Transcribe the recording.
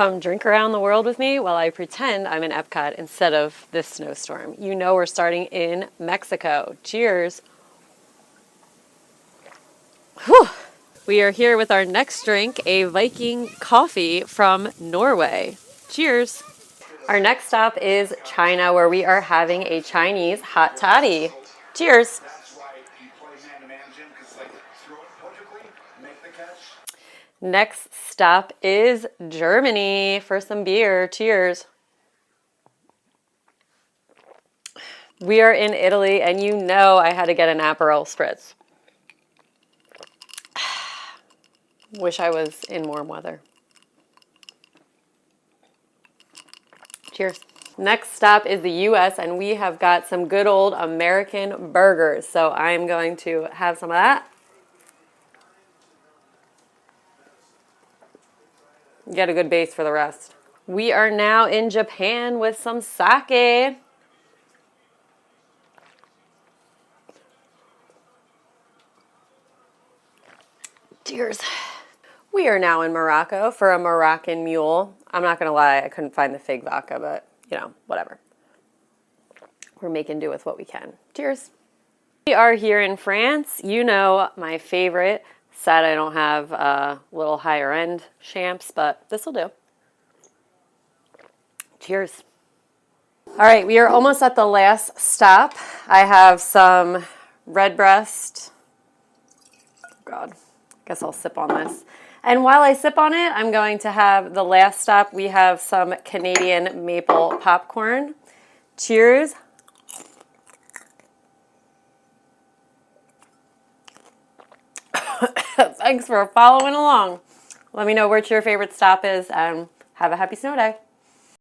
Come drink around the world with me while I pretend I'm in Epcot instead of this snowstorm. You know we're starting in Mexico. Cheers. Whew. We are here with our next drink, a Viking coffee from Norway. Cheers. Our next stop is China, where we are having a Chinese hot toddy. Cheers. Next stop is Germany for some beer. Cheers. We are in Italy, and you know I had to get an Aperol Spritz. Wish I was in warm weather. Cheers. Next stop is the US, and we have got some good old American burgers. So I'm going to have some of that. Get a good base for the rest. We are now in Japan with some sake. Cheers. We are now in Morocco for a Moroccan mule. I'm not going to lie, I couldn't find the fig vodka, but, you know, whatever. We're making do with what we can. Cheers. We are here in France. You know, my favorite. Sad I don't have a little higher end champs, but this will do. Cheers. All right, we are almost at the last stop. I have some redbreast. Oh God, guess I'll sip on this. And while I sip on it, I'm going to have the last stop. We have some Canadian maple popcorn. Cheers. Thanks for following along. Let me know what your favorite stop is, and have a happy snow day.